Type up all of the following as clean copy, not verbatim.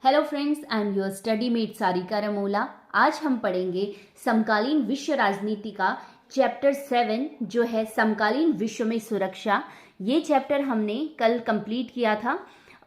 Hello friends, I am your study mate Sarika Ramola. आज हम पढ़ेंगे समकालीन विश्व राजनीति का चैप्टर 7 जो है समकालीन विश्व में सुरक्षा। ये चैप्टर हमने कल कंप्लीट किया था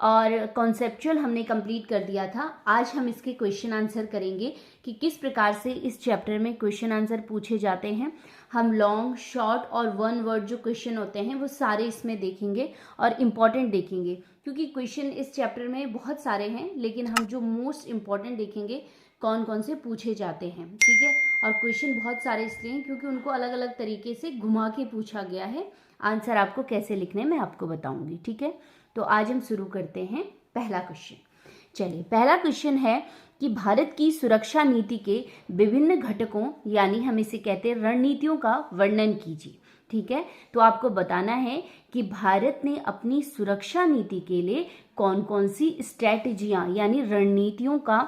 और कॉन्सेप्चुअल हमने कंप्लीट कर दिया था। आज हम इसके क्वेश्चन आंसर करेंगे कि किस प्रकार से इस चैप्टर में क्वेश्चन आंसर पूछे जाते हैं। हम लॉन्ग, शॉर्ट और वन वर्ड जो क्वेश्चन होते हैं वो सारे इसमें देखेंगे और इम्पॉर्टेंट देखेंगे, क्योंकि क्वेश्चन इस चैप्टर में बहुत सारे हैं, लेकिन हम जो मोस्ट इम्पॉर्टेंट देखेंगे कौन कौन से पूछे जाते हैं। ठीक है, और क्वेश्चन बहुत सारे इसलिए हैं क्योंकि उनको अलग अलग तरीके से घुमा के पूछा गया है। आंसर आपको कैसे लिखने मैं आपको बताऊंगी। ठीक है, तो आज हम शुरू करते हैं पहला क्वेश्चन। चलिए, पहला क्वेश्चन है कि भारत की सुरक्षा नीति के विभिन्न घटकों यानी हम इसे कहते हैं रणनीतियों का वर्णन कीजिए। ठीक है, तो आपको बताना है कि भारत ने अपनी सुरक्षा नीति के लिए कौन कौन सी स्ट्रैटेजियां यानी रणनीतियों का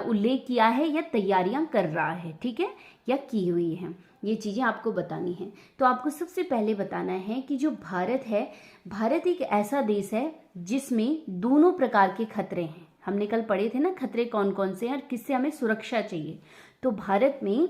उल्लेख किया है या तैयारियां कर रहा है। ठीक है, या की हुई है, ये चीजें आपको बतानी है। तो आपको सबसे पहले बताना है कि जो भारत है, भारत एक ऐसा देश है जिसमें दोनों प्रकार के खतरे हैं। हमने कल पढ़े थे ना खतरे कौन कौन से हैं और किससे हमें सुरक्षा चाहिए। तो भारत में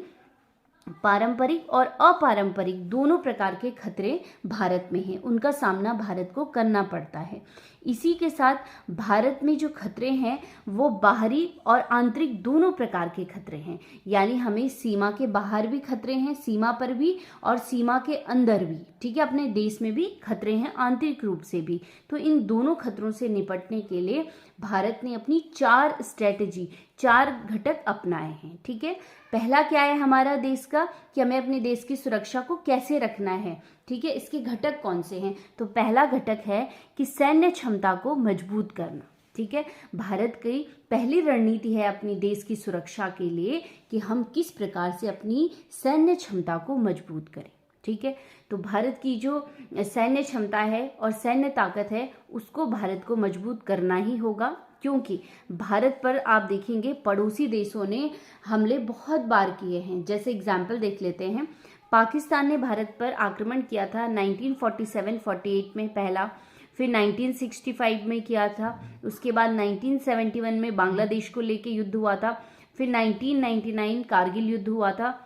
पारंपरिक और अपारंपरिक दोनों प्रकार के खतरे भारत में हैं, उनका सामना भारत को करना पड़ता है। इसी के साथ भारत में जो खतरे हैं वो बाहरी और आंतरिक दोनों प्रकार के खतरे हैं, यानी हमें सीमा के बाहर भी खतरे हैं, सीमा पर भी और सीमा के अंदर भी। ठीक है, अपने देश में भी खतरे हैं आंतरिक रूप से भी। तो इन दोनों खतरों से निपटने के लिए भारत ने अपनी 4 स्ट्रेटेजी, 4 घटक अपनाए हैं। ठीक है, पहला क्या है हमारा देश का कि हमें अपने देश की सुरक्षा को कैसे रखना है। ठीक है, इसके घटक कौन से हैं? तो पहला घटक है कि सैन्य क्षमता को मजबूत करना। ठीक है, भारत की पहली रणनीति है अपनी देश की सुरक्षा के लिए कि हम किस प्रकार से अपनी सैन्य क्षमता को मजबूत करें। ठीक है, तो भारत की जो सैन्य क्षमता है और सैन्य ताकत है उसको भारत को मजबूत करना ही होगा, क्योंकि भारत पर आप देखेंगे पड़ोसी देशों ने हमले बहुत बार किए हैं। जैसे एग्जाम्पल देख लेते हैं, पाकिस्तान ने भारत पर आक्रमण किया था 1947-48 में पहला, फिर 1965 में किया था, उसके बाद 1971 में बांग्लादेश को लेके युद्ध हुआ था, फिर 1999 कारगिल युद्ध हुआ था।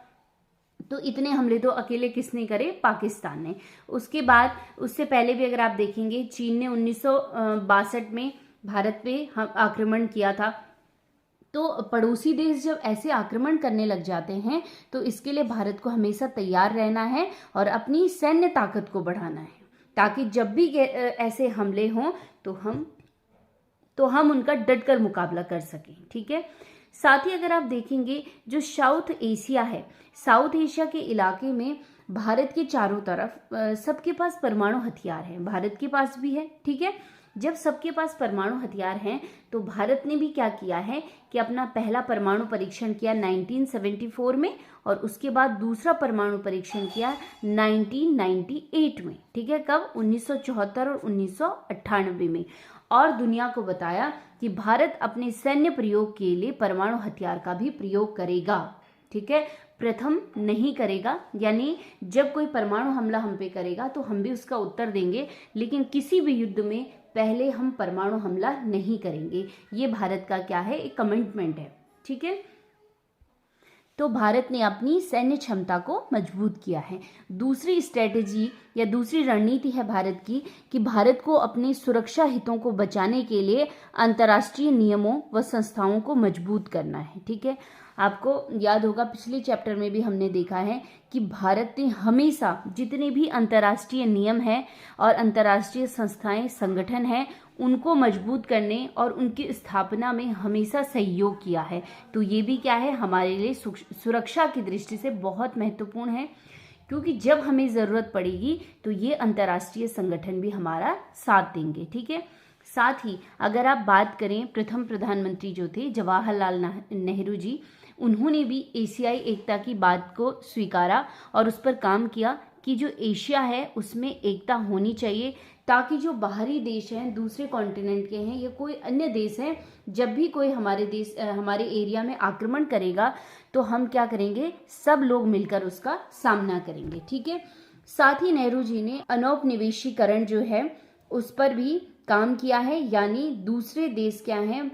तो इतने हमले तो अकेले किसने करे? पाकिस्तान ने। उसके बाद उससे पहले भी अगर आप देखेंगे चीन ने 1962 में भारत पे आक्रमण किया था। तो पड़ोसी देश जब ऐसे आक्रमण करने लग जाते हैं तो इसके लिए भारत को हमेशा तैयार रहना है और अपनी सैन्य ताकत को बढ़ाना है, ताकि जब भी ऐसे हमले हों तो हम उनका डटकर मुकाबला कर सकें। ठीक है, साथ ही अगर आप देखेंगे जो साउथ एशिया है, साउथ एशिया के इलाके में भारत के चारों तरफ सबके पास परमाणु हथियार है, भारत के पास भी है। ठीक है, जब सबके पास परमाणु हथियार हैं तो भारत ने भी क्या किया है कि अपना पहला परमाणु परीक्षण किया 1974 में और उसके बाद दूसरा परमाणु परीक्षण किया 1998 में। ठीक है, कब? 1974 और 1998 में। और दुनिया को बताया कि भारत अपने सैन्य प्रयोग के लिए परमाणु हथियार का भी प्रयोग करेगा। ठीक है, प्रथम नहीं करेगा, यानी जब कोई परमाणु हमला हम पे करेगा तो हम भी उसका उत्तर देंगे, लेकिन किसी भी युद्ध में पहले हम परमाणु हमला नहीं करेंगे। ये भारत का क्या है? एक कमिटमेंट है। ठीक है, तो भारत ने अपनी सैन्य क्षमता को मजबूत किया है। दूसरी स्ट्रेटेजी या दूसरी रणनीति है भारत की कि भारत को अपने सुरक्षा हितों को बचाने के लिए अंतर्राष्ट्रीय नियमों व संस्थाओं को मजबूत करना है। ठीक है, आपको याद होगा पिछले चैप्टर में भी हमने देखा है कि भारत ने हमेशा जितने भी अंतर्राष्ट्रीय नियम हैं और अंतर्राष्ट्रीय संस्थाएं, संगठन हैं, उनको मजबूत करने और उनकी स्थापना में हमेशा सहयोग किया है। तो ये भी क्या है? हमारे लिए सुरक्षा की दृष्टि से बहुत महत्वपूर्ण है, क्योंकि जब हमें ज़रूरत पड़ेगी तो ये अंतर्राष्ट्रीय संगठन भी हमारा साथ देंगे। ठीक है, साथ ही अगर आप बात करें प्रथम प्रधानमंत्री जो थे जवाहरलाल नेहरू जी, उन्होंने भी एशियाई एकता की बात को स्वीकारा और उस पर काम किया कि जो एशिया है उसमें एकता होनी चाहिए, ताकि जो बाहरी देश हैं, दूसरे कॉन्टिनेंट के हैं या कोई अन्य देश हैं, जब भी कोई हमारे एरिया में आक्रमण करेगा तो हम क्या करेंगे? सब लोग मिलकर उसका सामना करेंगे। ठीक है, साथ ही नेहरू जी ने अनौपनिवेशीकरण जो है उस पर भी काम किया है, यानी दूसरे देश क्या हैं,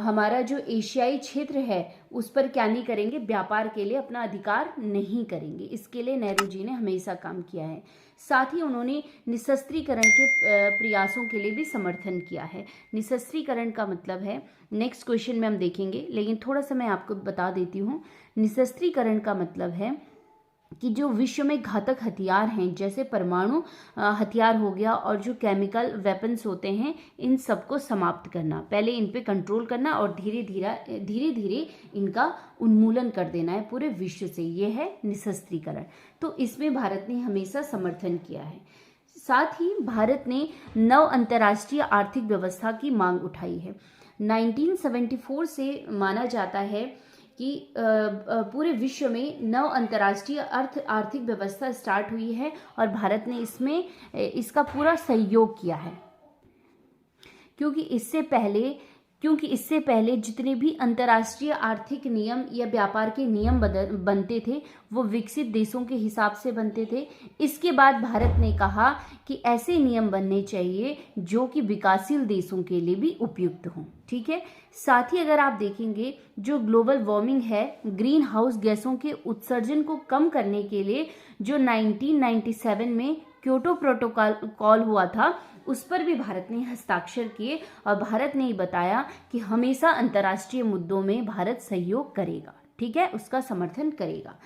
हमारा जो एशियाई क्षेत्र है उस पर क्या नहीं करेंगे, व्यापार के लिए अपना अधिकार नहीं करेंगे। इसके लिए नेहरू जी ने हमेशा काम किया है। साथ ही उन्होंने निशस्त्रीकरण के प्रयासों के लिए भी समर्थन किया है। निशस्त्रीकरण का मतलब है, नेक्स्ट क्वेश्चन में हम देखेंगे, लेकिन थोड़ा सा मैं आपको बता देती हूँ। निशस्त्रीकरण का मतलब है कि जो विश्व में घातक हथियार हैं, जैसे परमाणु हथियार हो गया और जो केमिकल वेपन्स होते हैं, इन सबको समाप्त करना, पहले इन पे कंट्रोल करना और धीरे धीरे इनका उन्मूलन कर देना है पूरे विश्व से। ये है निशस्त्रीकरण। तो इसमें भारत ने हमेशा समर्थन किया है। साथ ही भारत ने नव अंतर्राष्ट्रीय आर्थिक व्यवस्था की मांग उठाई है। 1974 से माना जाता है कि पूरे विश्व में नव अंतर्राष्ट्रीय आर्थिक व्यवस्था स्टार्ट हुई है और भारत ने इसका पूरा सहयोग किया है। क्योंकि इससे पहले जितने भी अंतर्राष्ट्रीय आर्थिक नियम या व्यापार के नियम बनते थे वो विकसित देशों के हिसाब से बनते थे। इसके बाद भारत ने कहा कि ऐसे नियम बनने चाहिए जो कि विकासशील देशों के लिए भी उपयुक्त हों। ठीक है। साथ ही अगर आप देखेंगे, जो ग्लोबल वार्मिंग है, ग्रीन हाउस गैसों के उत्सर्जन को कम करने के लिए जो 1997 में क्योटो प्रोटोकॉल हुआ था, उस पर भी भारत ने हस्ताक्षर किए और भारत ने बताया कि हमेशा अंतर्राष्ट्रीय मुद्दों में भारत सहयोग करेगा। ठीक है, उसका समर्थन करेगा।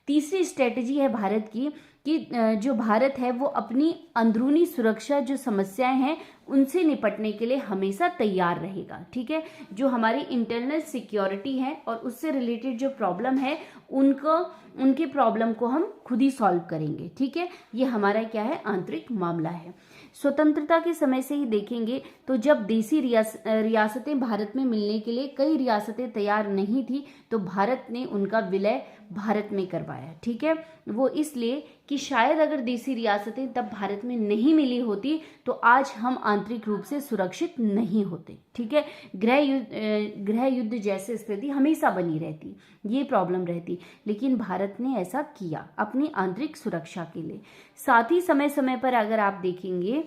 तीसरी स्ट्रेटजी है भारत की कि जो भारत है वो अपनी अंदरूनी सुरक्षा जो समस्याएं हैं उनसे निपटने के लिए हमेशा तैयार रहेगा। ठीक है, जो हमारी इंटरनल सिक्योरिटी है और उससे रिलेटेड जो प्रॉब्लम है उनके प्रॉब्लम को हम खुद ही सॉल्व करेंगे। ठीक है, ये हमारा क्या है, आंतरिक मामला है। स्वतंत्रता के समय से ही देखेंगे तो जब देसी रियासतें भारत में मिलने के लिए कई रियासतें तैयार नहीं थी, तो भारत ने उनका विलय भारत में करवाया। ठीक है, वो इसलिए कि शायद अगर देसी रियासतें तब भारत में नहीं मिली होती तो आज हम आंतरिक रूप से सुरक्षित नहीं होते। ठीक है, गृह युद्ध जैसी स्थिति हमेशा बनी रहती, ये प्रॉब्लम रहती, लेकिन भारत ने ऐसा किया अपनी आंतरिक सुरक्षा के लिए। साथ ही समय समय पर अगर आप देखेंगे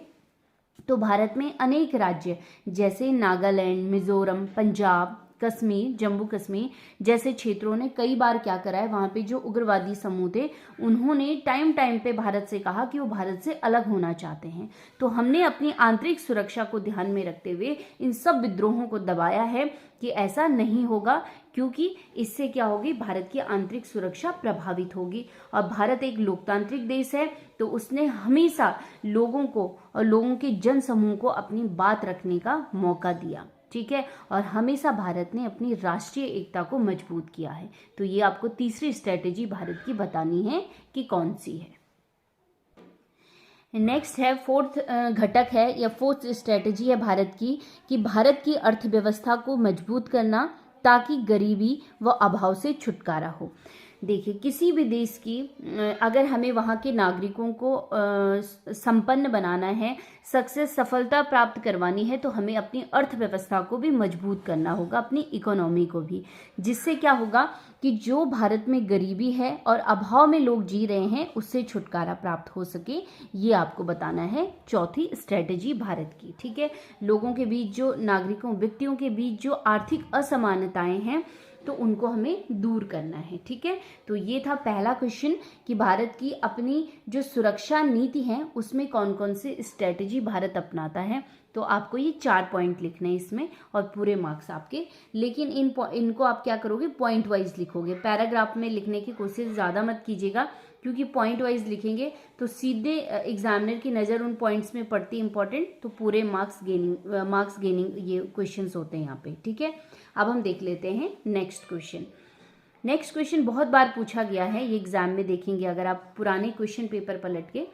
तो भारत में अनेक राज्य जैसे नागालैंड, मिजोरम, पंजाब, कश्मीर, जम्मू कश्मीर जैसे क्षेत्रों ने कई बार क्या करा है, वहां पे जो उग्रवादी समूह थे उन्होंने टाइम पे भारत से कहा कि वो भारत से अलग होना चाहते हैं। तो हमने अपनी आंतरिक सुरक्षा को ध्यान में रखते हुए इन सब विद्रोहों को दबाया है कि ऐसा नहीं होगा, क्योंकि इससे क्या होगी, भारत की आंतरिक सुरक्षा प्रभावित होगी। और भारत एक लोकतांत्रिक देश है, तो उसने हमेशा लोगों को और लोगों के जन समूह को अपनी बात रखने का मौका दिया। ठीक है, और हमेशा भारत ने अपनी राष्ट्रीय एकता को मजबूत किया है। तो ये आपको तीसरी स्ट्रेटेजी भारत की बतानी है कि कौन सी है। नेक्स्ट है फोर्थ घटक है या फोर्थ स्ट्रेटेजी है भारत की कि भारत की अर्थव्यवस्था को मजबूत करना ताकि गरीबी व अभाव से छुटकारा हो। देखिए, किसी भी देश की अगर हमें वहाँ के नागरिकों को संपन्न बनाना है, सफलता प्राप्त करवानी है, तो हमें अपनी अर्थव्यवस्था को भी मजबूत करना होगा, अपनी इकोनॉमी को भी, जिससे क्या होगा कि जो भारत में गरीबी है और अभाव में लोग जी रहे हैं उससे छुटकारा प्राप्त हो सके। ये आपको बताना है चौथी स्ट्रेटेजी भारत की। ठीक है, लोगों के बीच जो व्यक्तियों के बीच जो आर्थिक असमानताएं हैं तो उनको हमें दूर करना है। ठीक है, तो ये था पहला क्वेश्चन कि भारत की अपनी जो सुरक्षा नीति है उसमें कौन कौन से स्ट्रेटेजी भारत अपनाता है। तो आपको ये 4 पॉइंट लिखने हैं इसमें और पूरे मार्क्स आपके, लेकिन इनको आप क्या करोगे, पॉइंट वाइज लिखोगे। पैराग्राफ में लिखने की कोशिश ज़्यादा मत कीजिएगा, क्योंकि पॉइंट वाइज लिखेंगे तो सीधे एग्जामिनर की नज़र उन पॉइंट्स में पड़ती इंपॉर्टेंट, तो पूरे मार्क्स गेनिंग ये क्वेश्चंस होते हैं यहाँ पे। ठीक है, अब हम देख लेते हैं नेक्स्ट क्वेश्चन बहुत बार पूछा गया है, ये एग्जाम में देखेंगे अगर आप पुराने क्वेश्चन पेपर पलट के।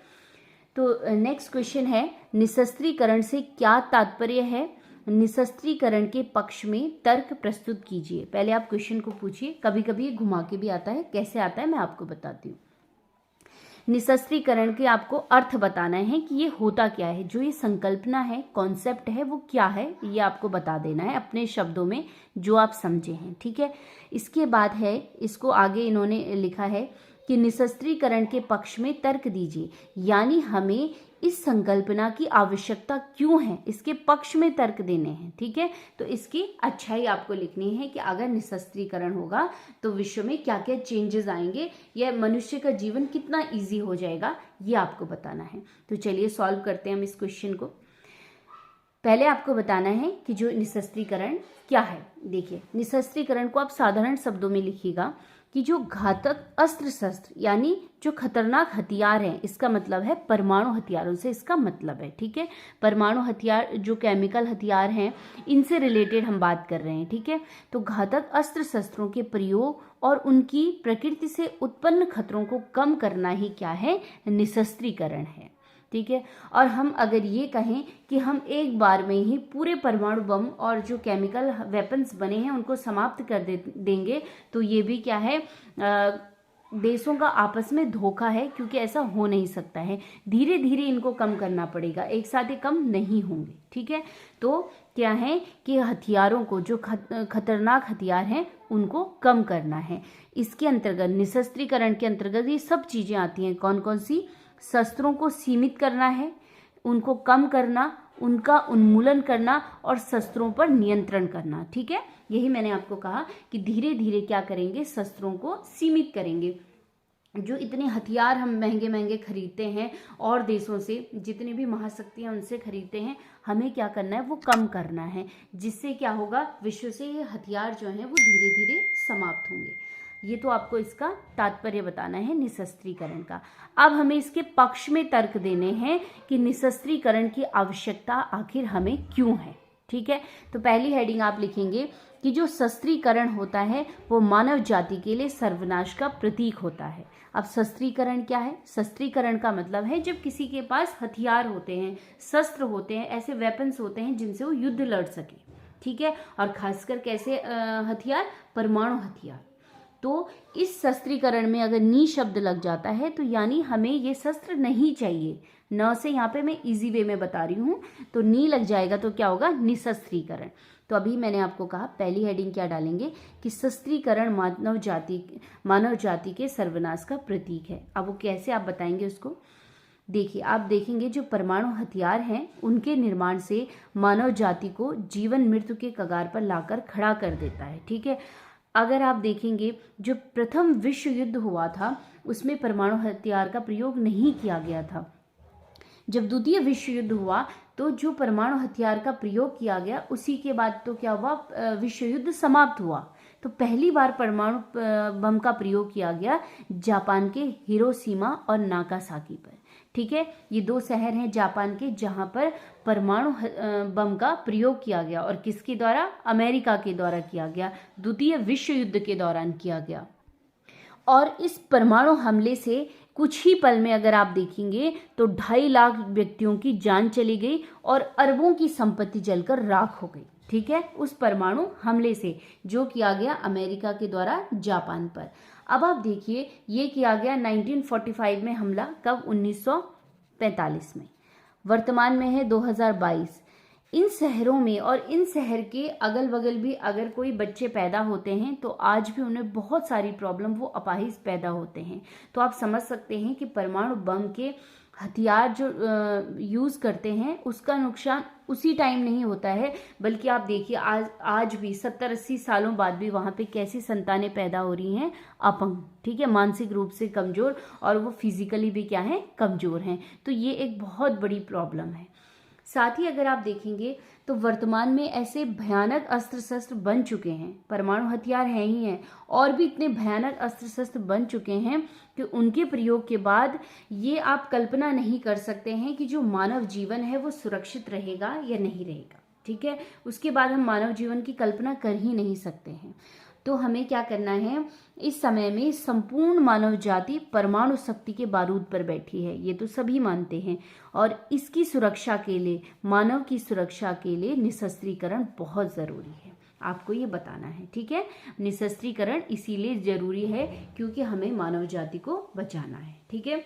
तो नेक्स्ट क्वेश्चन है, निशस्त्रीकरण से क्या तात्पर्य है, निशस्त्रीकरण के पक्ष में तर्क प्रस्तुत कीजिए। पहले आप क्वेश्चन को पूछिए, कभी कभी ये घुमा के भी आता है, कैसे आता है मैं आपको बताती हूँ। निशस्त्रीकरण के आपको अर्थ बताना है कि ये होता क्या है, जो ये संकल्पना है, कॉन्सेप्ट है, वो क्या है, ये आपको बता देना है अपने शब्दों में जो आप समझे हैं। ठीक है, इसके बाद है, इसको आगे इन्होंने लिखा है कि निशस्त्रीकरण के पक्ष में तर्क दीजिए, यानी हमें इस संकल्पना की आवश्यकता क्यों है, इसके पक्ष में तर्क देने हैं। ठीक है, तो इसकी अच्छाई आपको लिखनी है कि अगर निशस्त्रीकरण होगा तो विश्व में क्या क्या चेंजेस आएंगे या मनुष्य का जीवन कितना इजी हो जाएगा, ये आपको बताना है। तो चलिए सॉल्व करते हैं हम इस क्वेश्चन को। पहले आपको बताना है कि जो निशस्त्रीकरण क्या है। देखिए, निशस्त्रीकरण को आप साधारण शब्दों में लिखिएगा कि जो घातक अस्त्र शस्त्र यानी जो खतरनाक हथियार हैं, इसका मतलब है परमाणु हथियारों से इसका मतलब है। ठीक है, परमाणु हथियार जो केमिकल हथियार हैं, इनसे रिलेटेड हम बात कर रहे हैं। ठीक है, तो घातक अस्त्र शस्त्रों के प्रयोग और उनकी प्रकृति से उत्पन्न खतरों को कम करना ही क्या है, निशस्त्रीकरण है। ठीक है, और हम अगर ये कहें कि हम एक बार में ही पूरे परमाणु बम और जो केमिकल वेपन्स बने हैं उनको समाप्त कर देंगे, तो ये भी क्या है, देशों का आपस में धोखा है, क्योंकि ऐसा हो नहीं सकता है। धीरे धीरे इनको कम करना पड़ेगा, एक साथ ही कम नहीं होंगे। ठीक है, तो क्या है कि हथियारों को, जो खतरनाक हथियार हैं, उनको कम करना है। इसके अंतर्गत, निशस्त्रीकरण के अंतर्गत ये सब चीजें आती हैं। कौन कौन सी? शस्त्रों को सीमित करना है, उनको कम करना, उनका उन्मूलन करना और शस्त्रों पर नियंत्रण करना। ठीक है, यही मैंने आपको कहा कि धीरे धीरे क्या करेंगे, शस्त्रों को सीमित करेंगे। जो इतने हथियार हम महंगे महंगे खरीदते हैं और देशों से, जितनी भी महाशक्तियां उनसे खरीदते हैं, हमें क्या करना है, वो कम करना है। जिससे क्या होगा, विश्व से ये हथियार जो हैं वो धीरे धीरे समाप्त होंगे। ये तो आपको इसका तात्पर्य बताना है निशस्त्रीकरण का। अब हमें इसके पक्ष में तर्क देने हैं कि निशस्त्रीकरण की आवश्यकता आखिर हमें क्यों है। ठीक है, तो पहली हेडिंग आप लिखेंगे कि जो शस्त्रीकरण होता है वो मानव जाति के लिए सर्वनाश का प्रतीक होता है। अब शस्त्रीकरण क्या है? शस्त्रीकरण का मतलब है जब किसी के पास हथियार होते हैं, शस्त्र होते हैं, ऐसे वेपन्स होते हैं जिनसे वो युद्ध लड़ सके। ठीक है, और खासकर कैसे हथियार? परमाणु हथियार। तो इस शस्त्रीकरण में अगर नी शब्द लग जाता है तो यानी हमें ये शस्त्र नहीं चाहिए। न से यहाँ पे मैं इजी वे में बता रही हूँ, तो नी लग जाएगा तो क्या होगा, निशस्त्रीकरण। तो अभी मैंने आपको कहा पहली हेडिंग क्या डालेंगे कि शस्त्रीकरण मानव जाति के सर्वनाश का प्रतीक है। अब वो कैसे आप बताएंगे उसको? देखिए, आप देखेंगे जो परमाणु हथियार हैं उनके निर्माण से मानव जाति को जीवन मृत्यु के कगार पर लाकर खड़ा कर देता है। ठीक है, अगर आप देखेंगे जो प्रथम विश्व युद्ध हुआ था उसमें परमाणु हथियार का प्रयोग नहीं किया गया था। जब द्वितीय विश्व युद्ध हुआ तो जो परमाणु हथियार का प्रयोग किया गया, उसी के बाद तो क्या हुआ, विश्व युद्ध समाप्त हुआ। तो पहली बार परमाणु बम का प्रयोग किया गया जापान के हिरोशिमा और नागासाकी पर। ठीक है, ये दो शहर हैं जापान के जहां पर परमाणु बम का प्रयोग किया गया, और किसके द्वारा? अमेरिका के द्वारा किया गया, द्वितीय विश्व युद्ध के दौरान किया गया। और इस परमाणु हमले से कुछ ही पल में अगर आप देखेंगे तो 2.5 लाख व्यक्तियों की जान चली गई और अरबों की संपत्ति जलकर राख हो गई। ठीक है, उस परमाणु हमले से जो किया गया अमेरिका के द्वारा जापान पर। अब आप देखिए, ये किया गया 1945 में हमला, कब? 1945 में। वर्तमान में है 2022। इन शहरों में और इन शहर के अगल बगल भी अगर कोई बच्चे पैदा होते हैं तो आज भी उन्हें बहुत सारी प्रॉब्लम, वो अपाहिज पैदा होते हैं। तो आप समझ सकते हैं कि परमाणु बम के हथियार जो यूज़ करते हैं उसका नुकसान उसी टाइम नहीं होता है, बल्कि आप देखिए आज भी 70-80 सालों बाद भी वहाँ पे कैसी संतानें पैदा हो रही हैं, अपंग। ठीक है, मानसिक रूप से कमज़ोर, और वो फिजिकली भी क्या है, कमज़ोर हैं। तो ये एक बहुत बड़ी प्रॉब्लम है। साथ ही अगर आप देखेंगे तो वर्तमान में ऐसे भयानक अस्त्र शस्त्र बन चुके हैं, परमाणु हथियार हैं ही हैं, और भी इतने भयानक अस्त्र शस्त्र बन चुके हैं कि उनके प्रयोग के बाद ये आप कल्पना नहीं कर सकते हैं कि जो मानव जीवन है वो सुरक्षित रहेगा या नहीं रहेगा। ठीक है, उसके बाद हम मानव जीवन की कल्पना कर ही नहीं सकते हैं। तो हमें क्या करना है, इस समय में संपूर्ण मानव जाति परमाणु शक्ति के बारूद पर बैठी है, ये तो सभी मानते हैं, और इसकी सुरक्षा के लिए, मानव की सुरक्षा के लिए निशस्त्रीकरण बहुत ज़रूरी है। आपको ये बताना है। ठीक है, निशस्त्रीकरण इसीलिए ज़रूरी है क्योंकि हमें मानव जाति को बचाना है। ठीक है,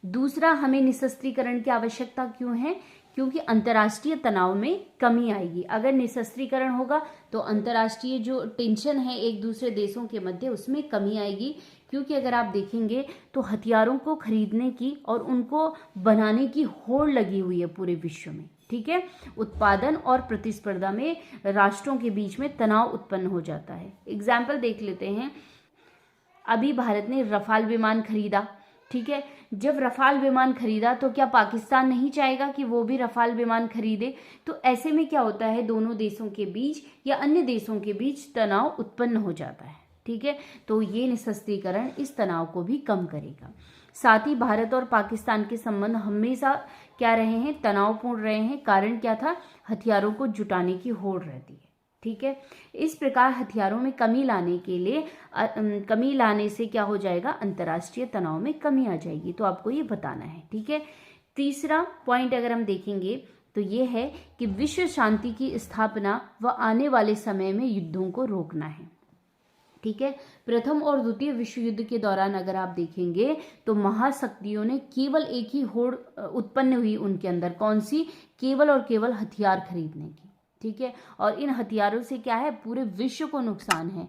दूसरा, हमें निशस्त्रीकरण की आवश्यकता क्यों है? क्योंकि अंतर्राष्ट्रीय तनाव में कमी आएगी। अगर निशस्त्रीकरण होगा तो अंतर्राष्ट्रीय जो टेंशन है एक दूसरे देशों के मध्य, उसमें कमी आएगी। क्योंकि अगर आप देखेंगे तो हथियारों को खरीदने की और उनको बनाने की होड़ लगी हुई है पूरे विश्व में। ठीक है, उत्पादन और प्रतिस्पर्धा में राष्ट्रों के बीच में तनाव उत्पन्न हो जाता है। एग्जाम्पल देख लेते हैं, अभी भारत ने रफाल विमान खरीदा। ठीक है, जब रफाल विमान खरीदा तो क्या पाकिस्तान नहीं चाहेगा कि वो भी रफाल विमान खरीदे? तो ऐसे में क्या होता है, दोनों देशों के बीच या अन्य देशों के बीच तनाव उत्पन्न हो जाता है। ठीक है, तो ये निशस्त्रीकरण इस तनाव को भी कम करेगा। साथ ही भारत और पाकिस्तान के संबंध हमेशा क्या रहे हैं, तनावपूर्ण रहे हैं। कारण क्या था, हथियारों को जुटाने की होड़ रहती है। ठीक है, इस प्रकार हथियारों में कमी लाने के लिए कमी लाने से क्या हो जाएगा, अंतर्राष्ट्रीय तनाव में कमी आ जाएगी। तो आपको ये बताना है। ठीक है, तीसरा पॉइंट अगर हम देखेंगे तो ये है कि विश्व शांति की स्थापना व आने वाले समय में युद्धों को रोकना है। ठीक है, प्रथम और द्वितीय विश्व युद्ध के दौरान अगर आप देखेंगे तो महाशक्तियों ने केवल एक ही होड़ उत्पन्न हुई उनके अंदर, कौन सी, केवल और केवल हथियार खरीदने की। ठीक है, और इन हथियारों से क्या है, पूरे विश्व को नुकसान है।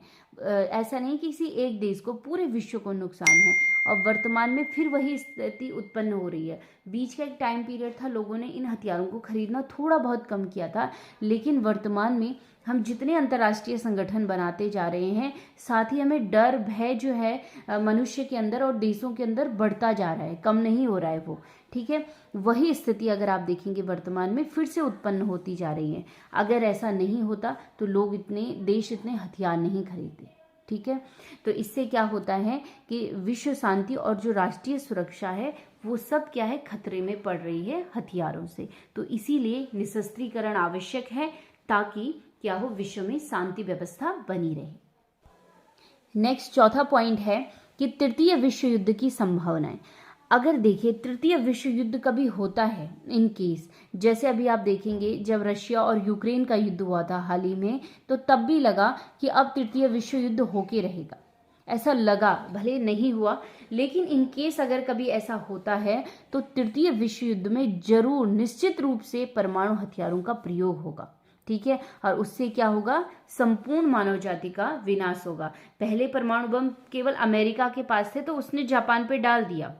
ऐसा नहीं कि किसी एक देश को, पूरे विश्व को नुकसान है। और वर्तमान में फिर वही स्थिति उत्पन्न हो रही है। बीच का एक टाइम पीरियड था, लोगों ने इन हथियारों को खरीदना थोड़ा बहुत कम किया था, लेकिन वर्तमान में हम जितने अंतर्राष्ट्रीय संगठन बनाते जा रहे हैं, साथ ही हमें डर भय जो है मनुष्य के अंदर और देशों के अंदर बढ़ता जा रहा है, कम नहीं हो रहा है वो। ठीक है, वही स्थिति अगर आप देखेंगे वर्तमान में फिर से उत्पन्न होती जा रही है। अगर ऐसा नहीं होता तो लोग देश इतने हथियार नहीं खरीदते। ठीक है, तो इससे क्या होता है कि विश्व शांति और जो राष्ट्रीय सुरक्षा है वो सब क्या है, खतरे में पड़ रही है हथियारों से। तो इसीलिए निशस्त्रीकरण आवश्यक है, ताकि क्या हो, विश्व में शांति व्यवस्था बनी रहे। नेक्स्ट चौथा पॉइंट है कि तृतीय विश्व युद्ध की संभावनाएं। अगर देखिए तृतीय विश्व युद्ध कभी होता है इन केस, जैसे अभी आप देखेंगे जब रशिया और यूक्रेन का युद्ध हुआ था हाल ही में, तो तब भी लगा कि अब तृतीय विश्व युद्ध होके रहेगा। ऐसा लगा, भले नहीं हुआ, लेकिन इन केस अगर कभी ऐसा होता है तो तृतीय विश्व युद्ध में जरूर निश्चित रूप से परमाणु हथियारों का प्रयोग होगा। ठीक है, और उससे क्या होगा, संपूर्ण मानव जाति का विनाश होगा। पहले परमाणु बम केवल अमेरिका के पास थे तो उसने जापान पे डाल दिया,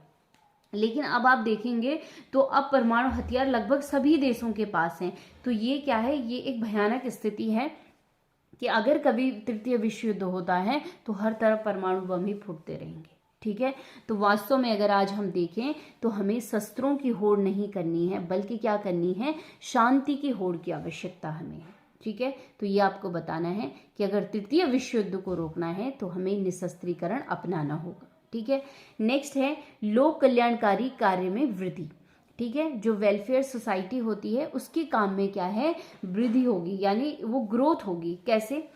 लेकिन अब आप देखेंगे तो अब परमाणु हथियार लगभग सभी देशों के पास हैं। तो ये क्या है, ये एक भयानक स्थिति है कि अगर कभी तृतीय विश्व युद्ध होता है तो हर तरफ परमाणु बम ही फूटते रहेंगे। ठीक है, तो वास्तव में अगर आज हम देखें तो हमें शस्त्रों की होड़ नहीं करनी है, बल्कि क्या करनी है, शांति की होड़ की आवश्यकता हमें है। ठीक है, तो ये आपको बताना है कि अगर तृतीय विश्व युद्ध को रोकना है तो हमें निशस्त्रीकरण अपनाना होगा। ठीक है, नेक्स्ट है लोक कल्याणकारी कार्य में वृद्धि। ठीक है, जो वेलफेयर सोसाइटी होती है उसके काम में क्या है, वृद्धि होगी, यानी वो ग्रोथ होगी। कैसे,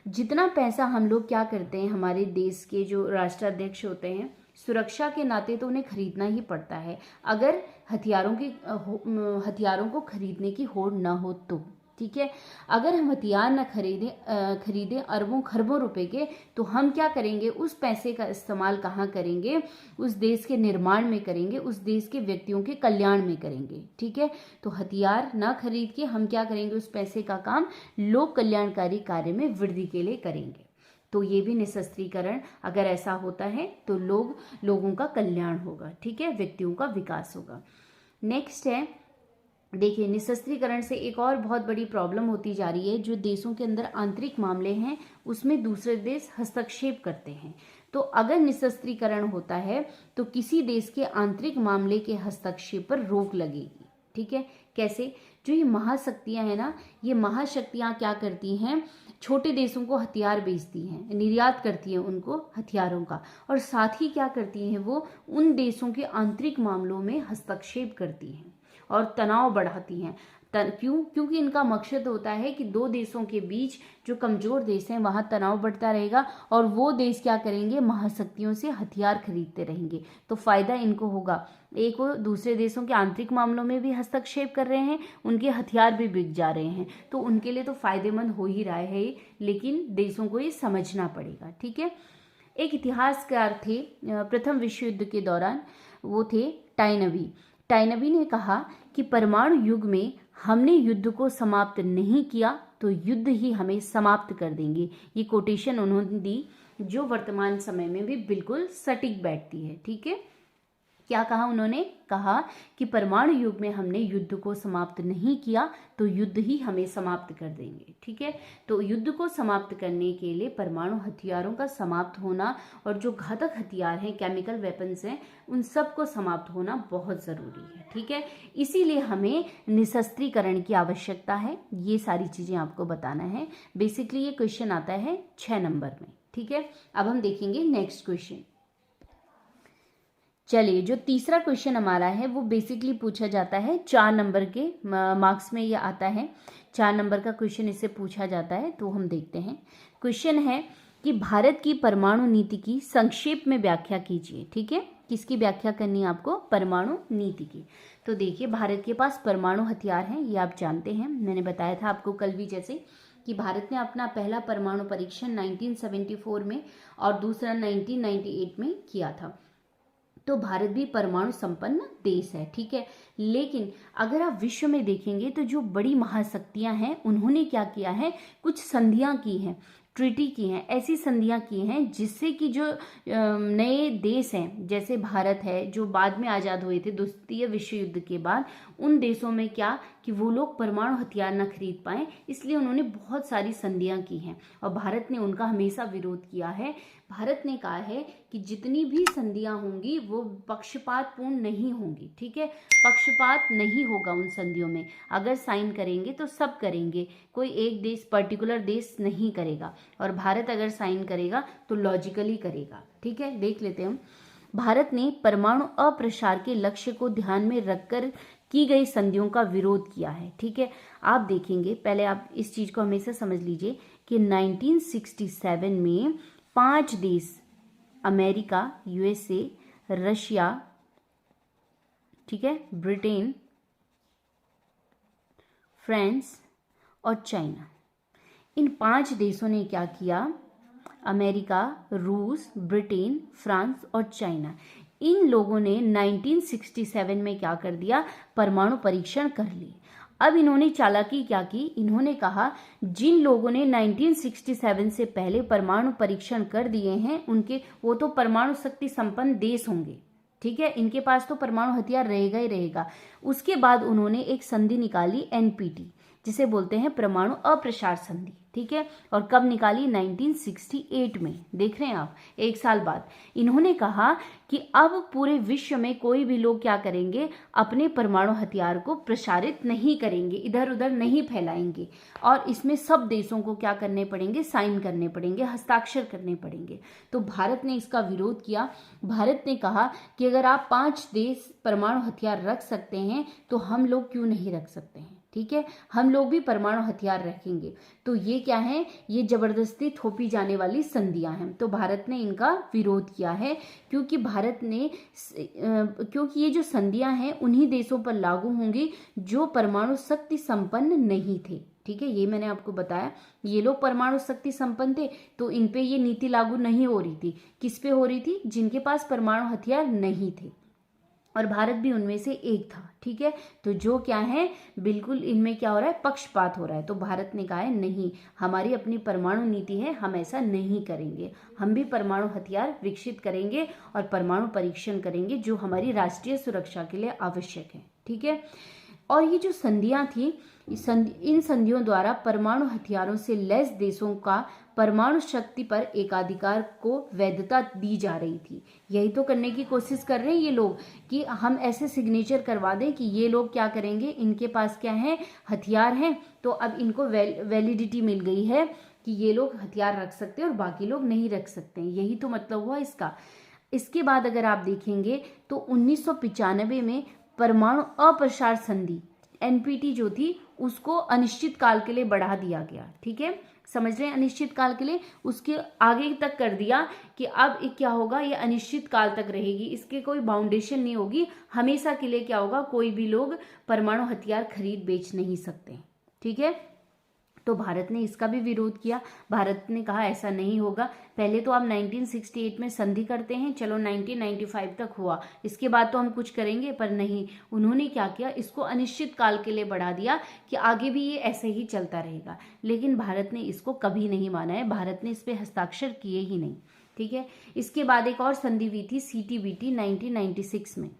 जितना पैसा हम लोग क्या करते हैं, हमारे देश के जो राष्ट्राध्यक्ष होते हैं, सुरक्षा के नाते तो उन्हें खरीदना ही पड़ता है। अगर हथियारों को खरीदने की होड़ ना हो तो। ठीक है, अगर हम हथियार न खरीदें अरबों खरबों रुपए के, तो हम क्या करेंगे, उस पैसे का इस्तेमाल कहाँ करेंगे, उस देश के निर्माण में करेंगे, उस देश के व्यक्तियों के कल्याण में करेंगे। ठीक है, तो हथियार न खरीद के हम क्या करेंगे, उस पैसे का काम लोक कल्याणकारी कार्य में वृद्धि के लिए करेंगे। तो ये भी निशस्त्रीकरण अगर ऐसा होता है तो लोगों का कल्याण होगा। ठीक है, व्यक्तियों का विकास होगा। नेक्स्ट है, देखिए निशस्त्रीकरण से एक और बहुत बड़ी प्रॉब्लम होती जा रही है, जो देशों के अंदर आंतरिक मामले हैं उसमें दूसरे देश हस्तक्षेप करते हैं। तो अगर निशस्त्रीकरण होता है तो किसी देश के आंतरिक मामले के हस्तक्षेप पर रोक लगेगी। ठीक है, कैसे, जो ये महाशक्तियां हैं ना, ये महाशक्तियां क्या करती हैं, छोटे देशों को हथियार बेचती हैं, निर्यात करती हैं उनको हथियारों का, और साथ ही क्या करती हैं, वो उन देशों के आंतरिक मामलों में हस्तक्षेप करती हैं और तनाव बढ़ाती हैं। क्योंकि इनका मकसद होता है कि दो देशों के बीच जो कमजोर देश हैं वहां तनाव बढ़ता रहेगा और वो देश क्या करेंगे, महाशक्तियों से हथियार खरीदते रहेंगे। तो फायदा इनको होगा, एक वो दूसरे देशों के आंतरिक मामलों में भी हस्तक्षेप कर रहे हैं, उनके हथियार भी बिक जा रहे हैं, तो उनके लिए तो फायदेमंद हो ही रहा है, लेकिन देशों को ये समझना पड़ेगा। ठीक है, एक इतिहासकार थे प्रथम विश्व युद्ध के दौरान, वो थे टाइनबी ने कहा कि परमाणु युग में हमने युद्ध को समाप्त नहीं किया तो युद्ध ही हमें समाप्त कर देंगे। ये कोटेशन उन्होंने दी जो वर्तमान समय में भी बिल्कुल सटीक बैठती है। ठीक है, क्या कहा उन्होंने? कहा कि परमाणु युग में हमने युद्ध को समाप्त नहीं किया तो युद्ध ही हमें समाप्त कर देंगे। ठीक है, तो युद्ध को समाप्त करने के लिए परमाणु हथियारों का समाप्त होना और जो घातक हथियार हैं, केमिकल वेपन्स हैं, उन सब को समाप्त होना बहुत ज़रूरी है। ठीक है, इसीलिए हमें निशस्त्रीकरण की आवश्यकता है। ये सारी चीज़ें आपको बताना है। बेसिकली ये क्वेश्चन आता है 6 नंबर में। ठीक है, अब हम देखेंगे नेक्स्ट क्वेश्चन। चलिए, जो तीसरा क्वेश्चन हमारा है वो बेसिकली पूछा जाता है 4 नंबर के मार्क्स में। ये आता है 4 नंबर का क्वेश्चन इससे पूछा जाता है। तो हम देखते हैं। क्वेश्चन है कि भारत की परमाणु नीति की संक्षेप में व्याख्या कीजिए। ठीक है, किसकी व्याख्या करनी है आपको? परमाणु नीति की। तो देखिए, भारत के पास परमाणु हथियार हैं, ये आप जानते हैं। मैंने बताया था आपको कल भी जैसे कि भारत ने अपना पहला परमाणु परीक्षण 1974 में और दूसरा 1998 में किया था। तो भारत भी परमाणु संपन्न देश है। ठीक है, लेकिन अगर आप विश्व में देखेंगे तो जो बड़ी महाशक्तियां हैं उन्होंने क्या किया है? कुछ संधियां की हैं, ट्रीटी की हैं, ऐसी संधियां की हैं जिससे कि जो नए देश हैं, जैसे भारत है जो बाद में आज़ाद हुए थे द्वितीय विश्व युद्ध के बाद, उन देशों में क्या कि वो लोग परमाणु हथियार न खरीद पाएं, इसलिए उन्होंने बहुत सारी संधियां की हैं और भारत ने उनका हमेशा विरोध किया है। भारत ने कहा है कि जितनी भी संधियां होंगी वो पक्षपातपूर्ण नहीं होंगी। ठीक है, पक्षपात नहीं होगा उन संधियों में। अगर साइन करेंगे तो सब करेंगे, कोई एक देश पर्टिकुलर देश नहीं करेगा। और भारत अगर साइन करेगा तो लॉजिकली करेगा। ठीक है, देख लेते हैं हम। भारत ने परमाणु अप्रसार के लक्ष्य को ध्यान में रखकर की गई संधियों का विरोध किया है। ठीक है, आप देखेंगे, पहले आप इस चीज को हमेशा समझ लीजिए कि 1967 में 5 देश, अमेरिका, यूएसए, रशिया, ठीक है, ब्रिटेन, फ्रांस और चाइना, इन 5 देशों ने क्या किया? अमेरिका, रूस, ब्रिटेन, फ्रांस और चाइना, इन लोगों ने 1967 में क्या कर दिया? परमाणु परीक्षण कर लिए। अब इन्होंने चालाकी क्या की? इन्होंने कहा जिन लोगों ने 1967 से पहले परमाणु परीक्षण कर दिए हैं उनके वो तो परमाणु शक्ति संपन्न देश होंगे। ठीक है, इनके पास तो परमाणु हथियार रहेगा ही रहेगा। उसके बाद उन्होंने एक संधि निकाली, एनपीटी, जिसे बोलते हैं परमाणु अप्रसार संधि। ठीक है, और कब निकाली? 1968 में। देख रहे हैं आप, 1 साल बाद। इन्होंने कहा कि अब पूरे विश्व में कोई भी लोग क्या करेंगे? अपने परमाणु हथियार को प्रसारित नहीं करेंगे, इधर उधर नहीं फैलाएंगे, और इसमें सब देशों को क्या करने पड़ेंगे? साइन करने पड़ेंगे, हस्ताक्षर करने पड़ेंगे। तो भारत ने इसका विरोध किया। भारत ने कहा कि अगर आप 5 देश परमाणु हथियार रख सकते हैं तो हम लोग क्यों नहीं रख सकते हैं? ठीक है, हम लोग भी परमाणु हथियार रखेंगे। तो ये क्या है? ये जबरदस्ती थोपी जाने वाली संधियां हैं। तो भारत ने इनका विरोध किया है क्योंकि क्योंकि ये जो संधियां हैं उन्हीं देशों पर लागू होंगी जो परमाणु शक्ति संपन्न नहीं थे। ठीक है, ये मैंने आपको बताया, ये लोग परमाणु शक्ति संपन्न थे तो इन पे ये नीति लागू नहीं हो रही थी। किस पे हो रही थी? जिनके पास परमाणु हथियार नहीं थे, और भारत भी उनमें से एक था। ठीक है, तो जो क्या है, बिल्कुल इनमें क्या हो रहा है? पक्षपात हो रहा है। तो भारत ने कहा है नहीं, हमारी अपनी परमाणु नीति है, हम ऐसा नहीं करेंगे। हम भी परमाणु हथियार विकसित करेंगे और परमाणु परीक्षण करेंगे जो हमारी राष्ट्रीय सुरक्षा के लिए आवश्यक है। ठीक है, और ये जो संधियां थी, इन संधियों द्वारा परमाणु हथियारों से लैस देशों का परमाणु शक्ति पर एकाधिकार को वैधता दी जा रही थी। यही तो करने की कोशिश कर रहे हैं ये लोग कि हम ऐसे सिग्नेचर करवा दें कि ये लोग क्या करेंगे, इनके पास क्या है? हथियार हैं, तो अब इनको वैलिडिटी मिल गई है कि ये लोग हथियार रख सकते हैं और बाकी लोग नहीं रख सकते हैं। यही तो मतलब हुआ इसका। इसके बाद अगर आप देखेंगे तो 1995 में परमाणु अप्रसार संधि, एनपीटी जो थी, उसको अनिश्चित काल के लिए बढ़ा दिया गया। ठीक है, समझ रहे हैं? अनिश्चित काल के लिए उसके आगे तक कर दिया कि अब क्या होगा? ये अनिश्चित काल तक रहेगी, इसके कोई बाउंडेशन नहीं होगी, हमेशा के लिए क्या होगा? कोई भी लोग परमाणु हथियार खरीद बेच नहीं सकते। ठीक है, तो भारत ने इसका भी विरोध किया। भारत ने कहा ऐसा नहीं होगा, पहले तो आप 1968 में संधि करते हैं, चलो 1995 तक हुआ, इसके बाद तो हम कुछ करेंगे, पर नहीं, उन्होंने क्या किया, इसको अनिश्चित काल के लिए बढ़ा दिया कि आगे भी ये ऐसे ही चलता रहेगा। लेकिन भारत ने इसको कभी नहीं माना है, भारत ने इस पर हस्ताक्षर किए ही नहीं। ठीक है, इसके बाद एक और संधि हुई थी CTBT 1996 में,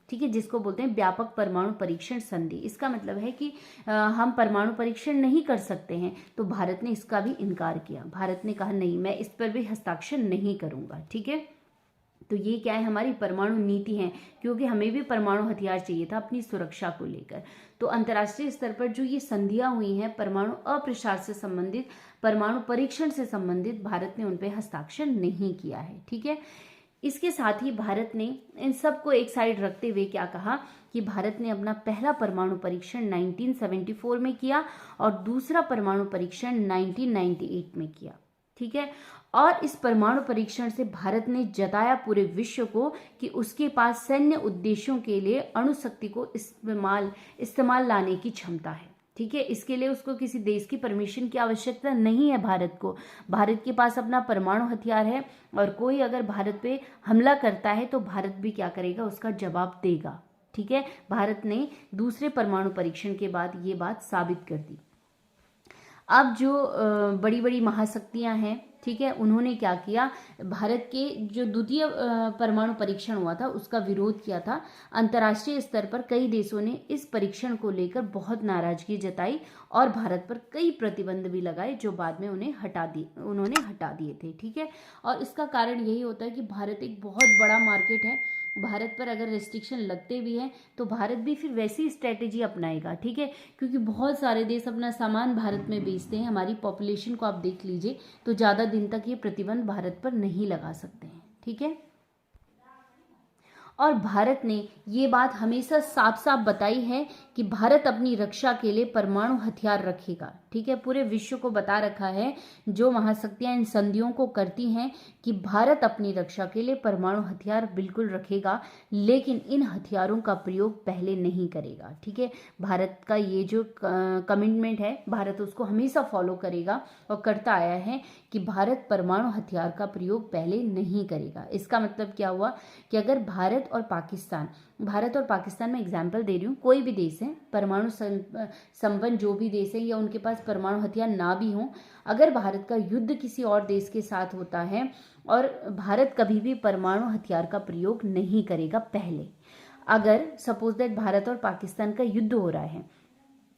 ठीक है, जिसको बोलते हैं व्यापक परमाणु परीक्षण संधि। इसका मतलब है कि हम परमाणु परीक्षण नहीं कर सकते हैं, तो भारत ने इसका भी इनकार किया। भारत ने कहा नहीं, मैं इस पर भी हस्ताक्षर नहीं करूंगा। ठीक है, तो ये क्या है, हमारी परमाणु नीति है, क्योंकि हमें भी परमाणु हथियार चाहिए था अपनी सुरक्षा को लेकर। तो अंतर्राष्ट्रीय स्तर पर जो ये संधियां हुई हैं परमाणु अप्रसार से संबंधित, परमाणु परीक्षण से संबंधित, भारत ने उन पर हस्ताक्षर नहीं किया है। ठीक है, इसके साथ ही भारत ने इन सबको एक साइड रखते हुए क्या कहा कि भारत ने अपना पहला परमाणु परीक्षण 1974 में किया और दूसरा परमाणु परीक्षण 1998 में किया। ठीक है, और इस परमाणु परीक्षण से भारत ने जताया पूरे विश्व को कि उसके पास सैन्य उद्देश्यों के लिए अणुशक्ति को इस्तेमाल लाने की क्षमता है। ठीक है, इसके लिए उसको किसी देश की परमिशन की आवश्यकता नहीं है। भारत के पास अपना परमाणु हथियार है, और कोई अगर भारत पे हमला करता है तो भारत भी क्या करेगा, उसका जवाब देगा। ठीक है, भारत ने दूसरे परमाणु परीक्षण के बाद ये बात साबित कर दी। अब जो बड़ी बड़ी महाशक्तियां हैं, ठीक है, उन्होंने क्या किया, भारत के जो द्वितीय परमाणु परीक्षण हुआ था उसका विरोध किया था। अंतर्राष्ट्रीय स्तर पर कई देशों ने इस परीक्षण को लेकर बहुत नाराजगी जताई और भारत पर कई प्रतिबंध भी लगाए, जो बाद में उन्होंने हटा दिए थे। ठीक है, और इसका कारण यही होता है कि भारत एक बहुत बड़ा मार्केट है, भारत पर अगर रेस्ट्रिक्शन लगते भी हैं तो भारत भी फिर वैसी स्ट्रेटेजी अपनाएगा। ठीक है, क्योंकि बहुत सारे देश अपना सामान भारत में बेचते हैं। हमारी पॉपुलेशन को आप देख लीजिए, तो ज़्यादा दिन तक ये प्रतिबंध भारत पर नहीं लगा सकते हैं। ठीक है, और भारत ने ये बात हमेशा साफ साफ बताई है कि भारत अपनी रक्षा के लिए परमाणु हथियार रखेगा। ठीक है, पूरे विश्व को बता रखा है जो महाशक्तियां इन संधियों को करती हैं कि भारत अपनी रक्षा के लिए परमाणु हथियार बिल्कुल रखेगा, लेकिन इन हथियारों का प्रयोग पहले नहीं करेगा। ठीक है, भारत का ये जो कमिटमेंट है, भारत उसको हमेशा फॉलो करेगा और करता आया है कि भारत परमाणु हथियार का प्रयोग पहले नहीं करेगा। इसका मतलब क्या हुआ कि अगर भारत और पाकिस्तान में एग्जाम्पल दे रही हूँ, कोई भी देश है परमाणु संपन्न जो भी देश है या उनके पास परमाणु हथियार ना भी हो, अगर भारत का युद्ध किसी और देश के साथ होता है और भारत कभी भी परमाणु हथियार का प्रयोग नहीं करेगा पहले। अगर सपोज दैट भारत और पाकिस्तान का युद्ध हो रहा है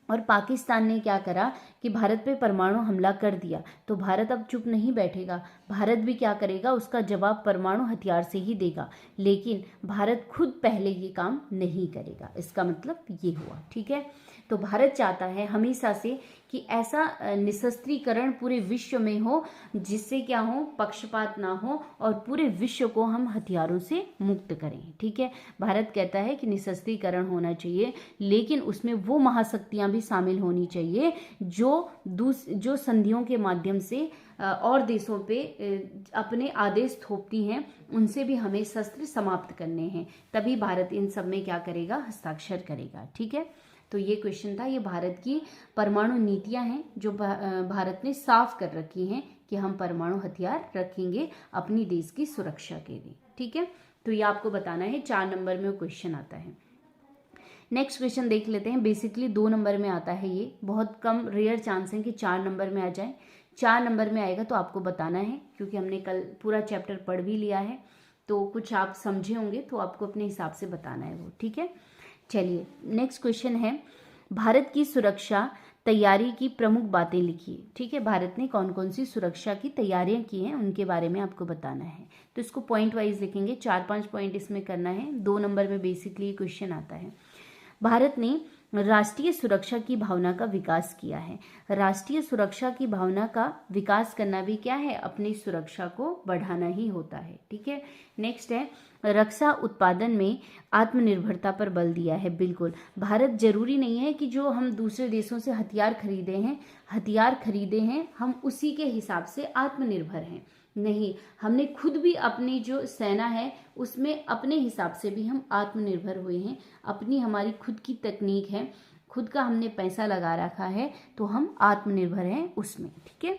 और पाकिस्तान ने क्या करा कि भारत पे परमाणु हमला कर दिया, तो भारत अब चुप नहीं बैठेगा, भारत भी क्या करेगा, उसका जवाब परमाणु हथियार से ही देगा, लेकिन भारत खुद पहले ये काम नहीं करेगा। इसका मतलब ये हुआ। ठीक है, तो भारत चाहता है हमेशा से कि ऐसा निशस्त्रीकरण पूरे विश्व में हो जिससे क्या हो, पक्षपात ना हो और पूरे विश्व को हम हथियारों से मुक्त करें। ठीक है, भारत कहता है कि निशस्त्रीकरण होना चाहिए, लेकिन उसमें वो महाशक्तियां भी शामिल होनी चाहिए जो संधियों के माध्यम से और देशों पे अपने आदेश थोपती हैं, उनसे भी हमें शस्त्र समाप्त करने हैं, तभी भारत इन सब में क्या करेगा, हस्ताक्षर करेगा। ठीक है, तो ये क्वेश्चन था। ये भारत की परमाणु नीतियां हैं जो भारत ने साफ कर रखी हैं कि हम परमाणु हथियार रखेंगे अपनी देश की सुरक्षा के लिए। ठीक है, तो ये आपको बताना है। 4 नंबर में क्वेश्चन आता है। नेक्स्ट क्वेश्चन देख लेते हैं। बेसिकली 2 नंबर में आता है, ये बहुत कम रेयर चांस है कि 4 नंबर में आ जाए। 4 नंबर में आएगा तो आपको बताना है, क्योंकि हमने कल पूरा चैप्टर पढ़ भी लिया है, तो कुछ आप समझे होंगे तो आपको अपने हिसाब से बताना है वो। ठीक है, चलिए नेक्स्ट क्वेश्चन है, भारत की सुरक्षा तैयारी की प्रमुख बातें लिखिए। ठीक है, भारत ने कौन कौन सी सुरक्षा की तैयारियां की हैं उनके बारे में आपको बताना है। तो इसको पॉइंट वाइज लिखेंगे, 4-5 पॉइंट इसमें करना है। 2 नंबर में बेसिकली क्वेश्चन आता है। भारत ने राष्ट्रीय सुरक्षा की भावना का विकास किया है। राष्ट्रीय सुरक्षा की भावना का विकास करना भी क्या है, अपनी सुरक्षा को बढ़ाना ही होता है। ठीक है, नेक्स्ट है, रक्षा उत्पादन में आत्मनिर्भरता पर बल दिया है। बिल्कुल, भारत जरूरी नहीं है कि जो हम दूसरे देशों से हथियार खरीदे हैं हम उसी के हिसाब से आत्मनिर्भर हैं। नहीं, हमने खुद भी अपनी जो सेना है उसमें अपने हिसाब से भी हम आत्मनिर्भर हुए हैं। अपनी हमारी खुद की तकनीक है, खुद का हमने पैसा लगा रखा है तो हम आत्मनिर्भर हैं उसमें। ठीक है,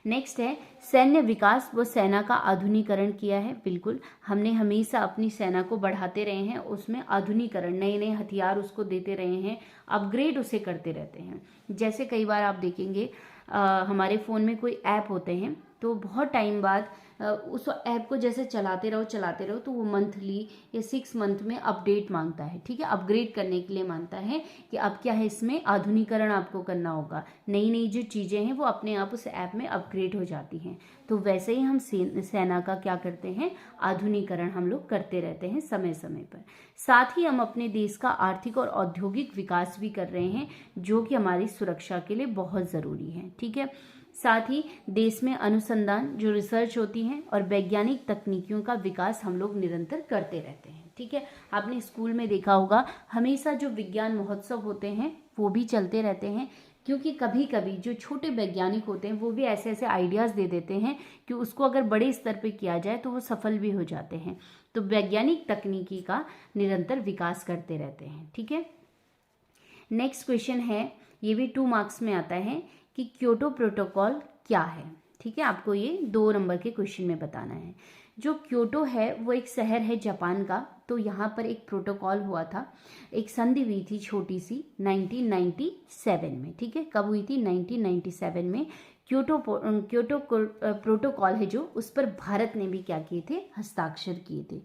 नेक्स्ट है सैन्य विकास व सेना का आधुनिकरण किया है। बिल्कुल, हमने हमेशा अपनी सेना को बढ़ाते रहे हैं, उसमें आधुनिकरण, नए नए हथियार उसको देते रहे हैं, अपग्रेड उसे करते रहते हैं। जैसे कई बार आप देखेंगे हमारे फ़ोन में कोई ऐप होते हैं तो बहुत टाइम बाद उस ऐप को जैसे चलाते रहो तो वो मंथली या 6 मंथ में अपडेट मांगता है। ठीक है, अपग्रेड करने के लिए मांगता है कि अब क्या है, इसमें आधुनिकरण आपको करना होगा, नई नई जो चीज़ें हैं वो अपने आप उस ऐप में अपग्रेड हो जाती हैं। तो वैसे ही हम सेना का क्या करते हैं, आधुनिकरण हम लोग करते रहते हैं समय समय पर। साथ ही हम अपने देश का आर्थिक और औद्योगिक विकास भी कर रहे हैं जो कि हमारी सुरक्षा के लिए बहुत ज़रूरी है। ठीक है, साथ ही देश में अनुसंधान जो रिसर्च होती हैं और वैज्ञानिक तकनीकियों का विकास हम लोग निरंतर करते रहते हैं। ठीक है, आपने स्कूल में देखा होगा हमेशा जो विज्ञान महोत्सव होते हैं वो भी चलते रहते हैं, क्योंकि कभी कभी जो छोटे वैज्ञानिक होते हैं वो भी ऐसे ऐसे आइडियाज़ दे देते हैं कि उसको अगर बड़े स्तर पे किया जाए तो वो सफल भी हो जाते हैं। तो वैज्ञानिक तकनीकी का निरंतर विकास करते रहते हैं। ठीक है, नेक्स्ट क्वेश्चन है, ये भी 2 मार्क्स में आता है कि क्योटो प्रोटोकॉल क्या है। ठीक है, आपको ये 2 नंबर के क्वेश्चन में बताना है। जो क्योटो है वो एक शहर है जापान का, तो यहाँ पर एक प्रोटोकॉल हुआ था, एक संधि हुई थी छोटी सी 1997 में। ठीक है, कब हुई थी, 1997 में। क्योटो प्रोटोकॉल है जो, उस पर भारत ने भी क्या किए थे, हस्ताक्षर किए थे।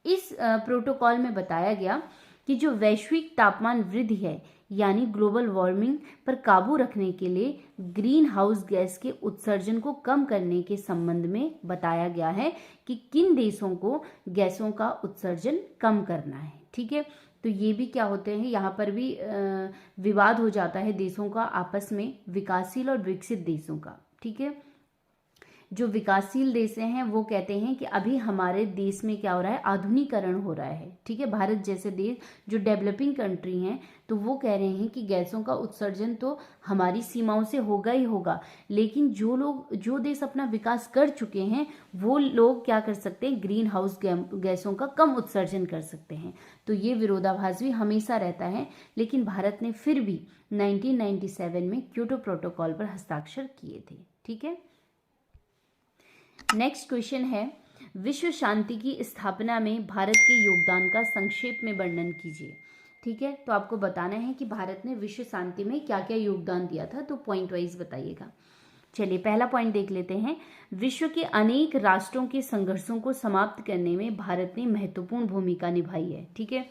इस प्रोटोकॉल में बताया गया कि जो वैश्विक तापमान वृद्धि है यानी ग्लोबल वार्मिंग पर काबू रखने के लिए ग्रीन हाउस गैस के उत्सर्जन को कम करने के संबंध में बताया गया है कि किन देशों को गैसों का उत्सर्जन कम करना है। ठीक है, तो ये भी क्या होते हैं, यहाँ पर भी विवाद हो जाता है देशों का आपस में, विकासशील और विकसित देशों का। ठीक है, जो विकासशील देश हैं वो कहते हैं कि अभी हमारे देश में क्या हो रहा है, आधुनिकरण हो रहा है। ठीक है, भारत जैसे देश जो डेवलपिंग कंट्री हैं तो वो कह रहे हैं कि गैसों का उत्सर्जन तो हमारी सीमाओं से होगा ही होगा, लेकिन जो देश अपना विकास कर चुके हैं वो लोग क्या कर सकते हैं, ग्रीन हाउस गैसों का कम उत्सर्जन कर सकते हैं। तो ये विरोधाभास भी हमेशा रहता है, लेकिन भारत ने फिर भी 1997 में क्योटो प्रोटोकॉल पर हस्ताक्षर किए थे। ठीक है, नेक्स्ट क्वेश्चन है, विश्व शांति की स्थापना में भारत के योगदान का संक्षेप में वर्णन कीजिए। ठीक है, तो आपको बताना है कि भारत ने विश्व शांति में क्या क्या योगदान दिया था, तो पॉइंट वाइज बताइएगा। चलिए पहला पॉइंट देख लेते हैं, विश्व के अनेक राष्ट्रों के संघर्षों को समाप्त करने में भारत ने महत्वपूर्ण भूमिका निभाई है। ठीक है,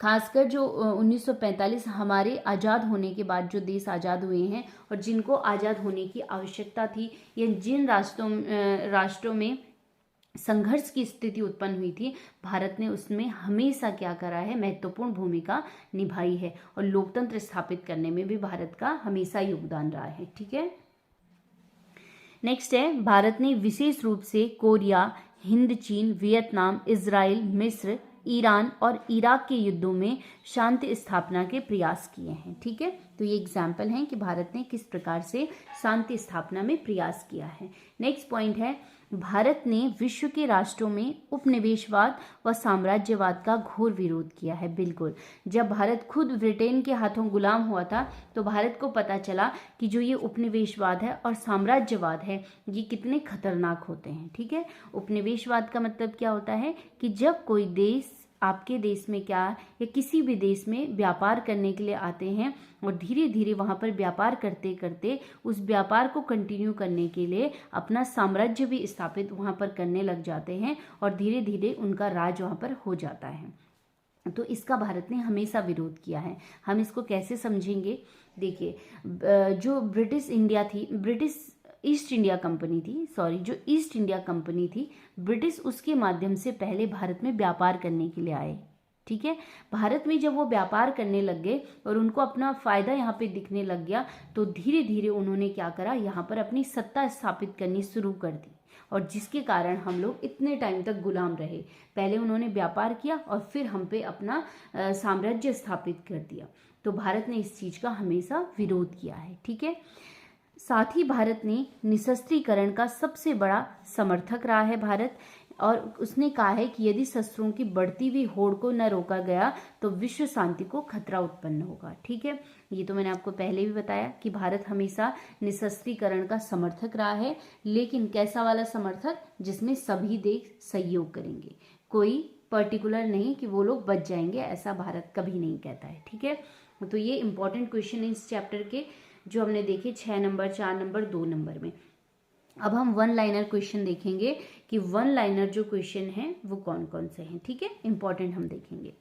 खासकर जो 1945 हमारे आज़ाद होने के बाद जो देश आज़ाद हुए हैं और जिनको आज़ाद होने की आवश्यकता थी, या जिन राष्ट्रों में संघर्ष की स्थिति उत्पन्न हुई थी, भारत ने उसमें हमेशा क्या करा है, महत्वपूर्ण भूमिका निभाई है, और लोकतंत्र स्थापित करने में भी भारत का हमेशा योगदान रहा है। ठीक है, नेक्स्ट है, भारत ने विशेष रूप से कोरिया, हिंद, चीन, वियतनाम, इजराइल, मिस्र, ईरान और इराक के युद्धों में शांति स्थापना के प्रयास किए हैं। ठीक है, तो ये एग्जाम्पल हैं कि भारत ने किस प्रकार से शांति स्थापना में प्रयास किया है। नेक्स्ट पॉइंट है, भारत ने विश्व के राष्ट्रों में उपनिवेशवाद व साम्राज्यवाद का घोर विरोध किया है। बिल्कुल, जब भारत खुद ब्रिटेन के हाथों गुलाम हुआ था तो भारत को पता चला कि जो ये उपनिवेशवाद है और साम्राज्यवाद है ये कितने खतरनाक होते हैं। ठीक है, उपनिवेशवाद का मतलब क्या होता है कि जब कोई देश आपके देश में क्या, या किसी भी देश में व्यापार करने के लिए आते हैं और धीरे धीरे वहाँ पर व्यापार करते करते उस व्यापार को कंटिन्यू करने के लिए अपना साम्राज्य भी स्थापित वहाँ पर करने लग जाते हैं और धीरे धीरे उनका राज वहाँ पर हो जाता है। तो इसका भारत ने हमेशा विरोध किया है। हम इसको कैसे समझेंगे, देखिए, जो ब्रिटिश ईस्ट इंडिया कंपनी थी, ब्रिटिश उसके माध्यम से पहले भारत में व्यापार करने के लिए आए। ठीक है, भारत में जब वो व्यापार करने लग गए और उनको अपना फायदा यहाँ पे दिखने लग गया तो धीरे धीरे उन्होंने क्या करा, यहाँ पर अपनी सत्ता स्थापित करनी शुरू कर दी, और जिसके कारण हम लोग इतने टाइम तक गुलाम रहे। पहले उन्होंने व्यापार किया और फिर हम पे अपना साम्राज्य स्थापित कर दिया। तो भारत ने इस चीज़ का हमेशा विरोध किया है। ठीक है, साथ ही भारत ने निशस्त्रीकरण का सबसे बड़ा समर्थक रहा है भारत, और उसने कहा है कि यदि शस्त्रों की बढ़ती हुई होड़ को न रोका गया तो विश्व शांति को खतरा उत्पन्न होगा। ठीक है, ये तो मैंने आपको पहले भी बताया कि भारत हमेशा निशस्त्रीकरण का समर्थक रहा है, लेकिन कैसा वाला समर्थक, जिसमें सभी देश सहयोग करेंगे, कोई पर्टिकुलर नहीं कि वो लोग बच जाएंगे, ऐसा भारत कभी नहीं कहता है। ठीक है, तो ये इंपॉर्टेंट क्वेश्चन है इस चैप्टर के जो हमने देखे 6 नंबर, 4 नंबर, 2 नंबर में। अब हम वन लाइनर क्वेश्चन देखेंगे कि वन लाइनर जो क्वेश्चन है वो कौन कौन से हैं। ठीक है, इंपॉर्टेंट हम देखेंगे।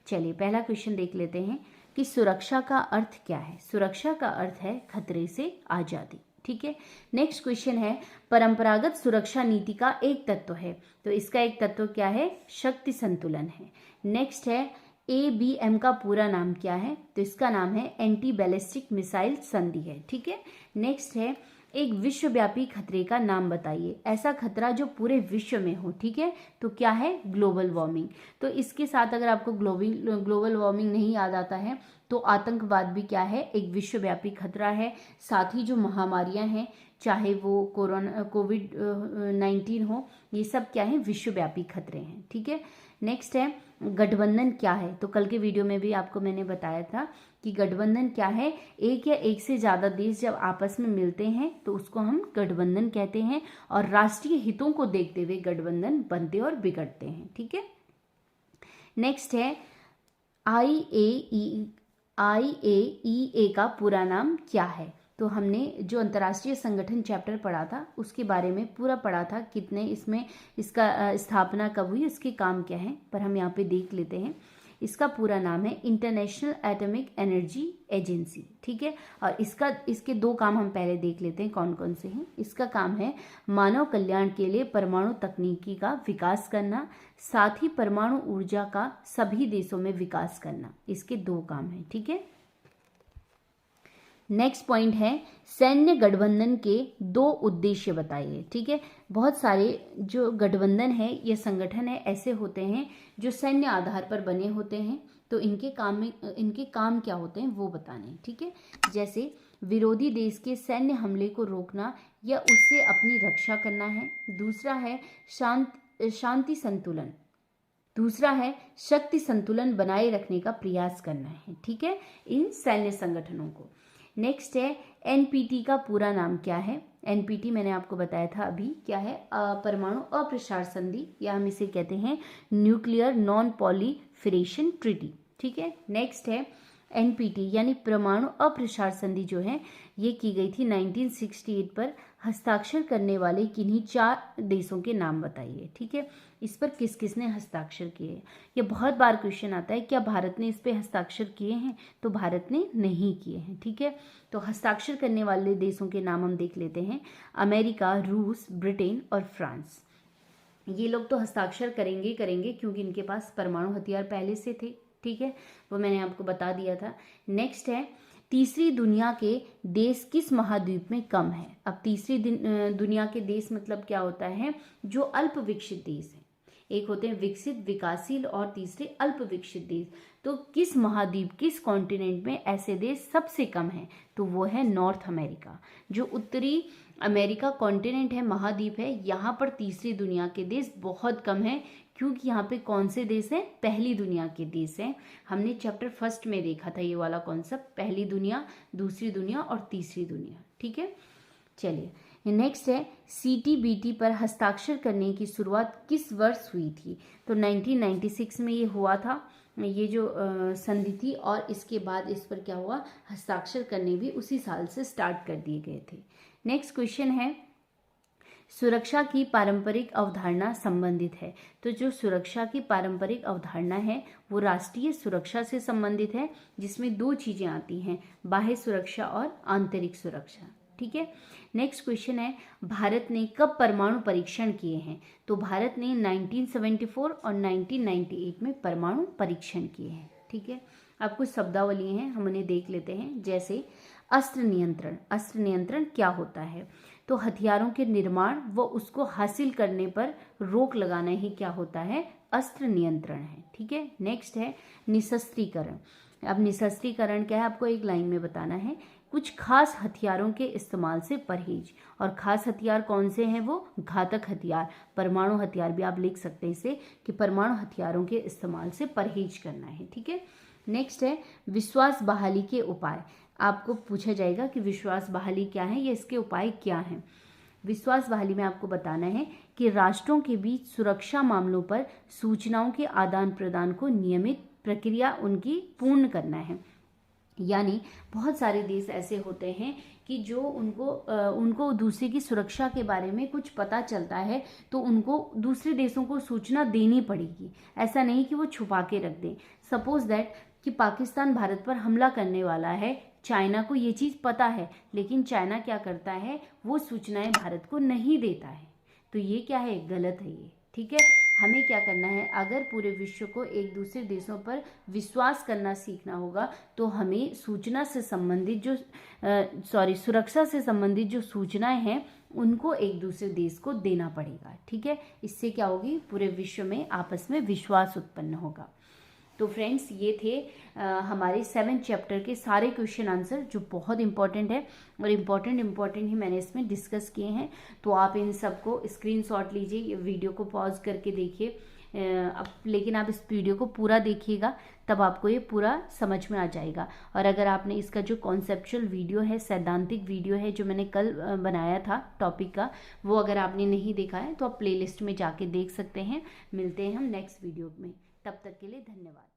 चलिए पहला क्वेश्चन देख लेते हैं कि सुरक्षा का अर्थ क्या है। सुरक्षा का अर्थ है खतरे से आजादी। ठीक है, नेक्स्ट क्वेश्चन है परंपरागत सुरक्षा नीति का एक तत्व है, तो इसका एक तत्व क्या है, शक्ति संतुलन है। नेक्स्ट है ABM का पूरा नाम क्या है, तो इसका नाम है एंटी बैलिस्टिक मिसाइल संधि है। ठीक है, नेक्स्ट है एक विश्वव्यापी खतरे का नाम बताइए, ऐसा खतरा जो पूरे विश्व में हो। ठीक है, तो क्या है, ग्लोबल वार्मिंग। तो इसके साथ अगर आपको ग्लोबल वार्मिंग नहीं याद आता है तो आतंकवाद भी क्या है, एक विश्वव्यापी खतरा है। साथ ही जो महामारियां हैं, चाहे वो कोविड-19 हो, ये सब क्या है, विश्वव्यापी खतरे हैं। ठीक है, नेक्स्ट है गठबंधन क्या है, तो कल के वीडियो में भी आपको मैंने बताया था कि गठबंधन क्या है, एक या एक से ज़्यादा देश जब आपस में मिलते हैं तो उसको हम गठबंधन कहते हैं, और राष्ट्रीय हितों को देखते हुए गठबंधन बनते और बिगड़ते हैं। ठीक है, नेक्स्ट है IAEA का पूरा नाम क्या है, तो हमने जो अंतर्राष्ट्रीय संगठन चैप्टर पढ़ा था उसके बारे में पूरा पढ़ा था, कितने इसमें इसका स्थापना कब हुई, उसके काम क्या है, पर हम यहाँ पे देख लेते हैं। इसका पूरा नाम है इंटरनेशनल एटॉमिक एनर्जी एजेंसी। ठीक है, और इसके 2 काम हम पहले देख लेते हैं कौन कौन से हैं। इसका काम है मानव कल्याण के लिए परमाणु तकनीकी का विकास करना, साथ ही परमाणु ऊर्जा का सभी देशों में विकास करना, इसके 2 काम हैं। ठीक है, नेक्स्ट पॉइंट है सैन्य गठबंधन के 2 उद्देश्य बताइए। ठीक है, बहुत सारे जो गठबंधन है, ये संगठन है, ऐसे होते हैं जो सैन्य आधार पर बने होते हैं, तो इनके काम क्या होते हैं वो बताने हैं। ठीक है, जैसे विरोधी देश के सैन्य हमले को रोकना या उससे अपनी रक्षा करना है। दूसरा है शांति संतुलन, दूसरा है शक्ति संतुलन बनाए रखने का प्रयास करना है। ठीक है, इन सैन्य संगठनों को। नेक्स्ट है NPT का पूरा नाम क्या है। NPT मैंने आपको बताया था अभी क्या है, परमाणु अप्रसार संधि, या हम इसे कहते हैं न्यूक्लियर नॉन पॉलीफिरेशन ट्रीटी। ठीक है, नेक्स्ट है NPT यानी परमाणु अप्रसार संधि जो है ये की गई थी 1968 पर। हस्ताक्षर करने वाले किन्हीं 4 देशों के नाम बताइए। ठीक है, इस पर किस किस ने हस्ताक्षर किए, ये बहुत बार क्वेश्चन आता है, क्या भारत ने इस पे हस्ताक्षर किए हैं, तो भारत ने नहीं किए हैं। ठीक है, तो हस्ताक्षर करने वाले देशों के नाम हम देख लेते हैं, अमेरिका, रूस, ब्रिटेन और फ्रांस। ये लोग तो हस्ताक्षर करेंगे क्योंकि इनके पास परमाणु हथियार पहले से थे। ठीक है, वो मैंने आपको बता दिया था। नेक्स्ट है तीसरी दुनिया के देश किस महाद्वीप में कम है। अब तीसरी दुनिया के देश मतलब क्या होता है, जो अल्प विकसित देश है। एक होते हैं विकसित, विकासशील, और तीसरे अल्प विकसित देश। तो किस महाद्वीप, किस कॉन्टिनेंट में ऐसे देश सबसे कम है, तो वो है नॉर्थ अमेरिका। जो उत्तरी अमेरिका कॉन्टिनेंट है, महाद्वीप है, यहाँ पर तीसरी दुनिया के देश बहुत कम है, क्योंकि यहाँ पे कौन से देश हैं, पहली दुनिया के देश हैं। हमने चैप्टर 1 में देखा था ये वाला कॉन्सेप्ट, पहली दुनिया, दूसरी दुनिया और तीसरी दुनिया। ठीक है, चलिए नेक्स्ट है CTBT पर हस्ताक्षर करने की शुरुआत किस वर्ष हुई थी, तो 1996 में ये हुआ था, ये जो संधि थी, और इसके बाद इस पर क्या हुआ, हस्ताक्षर करने भी उसी साल से स्टार्ट कर दिए गए थे। नेक्स्ट क्वेश्चन है सुरक्षा की पारंपरिक अवधारणा संबंधित है, तो जो सुरक्षा की पारंपरिक अवधारणा है वो राष्ट्रीय सुरक्षा से संबंधित है, जिसमें 2 चीजें आती हैं, बाह्य सुरक्षा और आंतरिक सुरक्षा। ठीक है, नेक्स्ट क्वेश्चन है भारत ने कब परमाणु परीक्षण किए हैं, तो भारत ने 1974 और 1998 में परमाणु परीक्षण किए हैं। ठीक है, अब कुछ शब्दावली हैं, हम उन्हें देख लेते हैं। जैसे अस्त्र नियंत्रण, अस्त्र नियंत्रण क्या होता है, तो हथियारों के निर्माण व उसको हासिल करने पर रोक लगाना ही क्या होता है, अस्त्र नियंत्रण है। ठीक है, नेक्स्ट है निशस्त्रीकरण। अब निशस्त्रीकरण क्या है, आपको एक लाइन में बताना है कुछ खास हथियारों के इस्तेमाल से परहेज। और खास हथियार कौन से हैं? वो घातक हथियार, परमाणु हथियार भी आप लिख सकते हैं इसे, कि परमाणु हथियारों के इस्तेमाल से परहेज करना है। ठीक है। नेक्स्ट है विश्वास बहाली के उपाय। आपको पूछा जाएगा कि विश्वास बहाली क्या है या इसके उपाय क्या हैं। विश्वास बहाली में आपको बताना है कि राष्ट्रों के बीच सुरक्षा मामलों पर सूचनाओं के आदान प्रदान को नियमित प्रक्रिया उनकी पूर्ण करना है। यानी बहुत सारे देश ऐसे होते हैं कि जो उनको दूसरे की सुरक्षा के बारे में कुछ पता चलता है तो उनको दूसरे देशों को सूचना देनी पड़ेगी, ऐसा नहीं कि वो छुपा के रख दें। सपोज दैट कि पाकिस्तान भारत पर हमला करने वाला है, चाइना को ये चीज़ पता है, लेकिन चाइना क्या करता है, वो सूचनाएं भारत को नहीं देता है। तो ये क्या है? गलत है ये। ठीक है। हमें क्या करना है, अगर पूरे विश्व को एक दूसरे देशों पर विश्वास करना सीखना होगा तो हमें सूचना से संबंधित जो सुरक्षा से संबंधित जो सूचनाएं हैं उनको एक दूसरे देश को देना पड़ेगा। ठीक है। इससे क्या होगी? पूरे विश्व में आपस में विश्वास उत्पन्न होगा। तो फ्रेंड्स, ये थे हमारे 7th चैप्टर के सारे क्वेश्चन आंसर जो बहुत इंपॉर्टेंट है, और इम्पॉर्टेंट ही मैंने इसमें डिस्कस किए हैं। तो आप इन सबको स्क्रीनशॉट लीजिए, ये वीडियो को पॉज करके देखिए। लेकिन आप इस वीडियो को पूरा देखिएगा, तब आपको ये पूरा समझ में आ जाएगा। और अगर आपने इसका जो कॉन्सेप्चुअल वीडियो है, सैद्धांतिक वीडियो है जो मैंने कल बनाया था टॉपिक का, वो अगर आपने नहीं देखा है तो आप प्लेलिस्ट में जाके देख सकते हैं। मिलते हैं हम नेक्स्ट वीडियो में, तब तक के लिए धन्यवाद।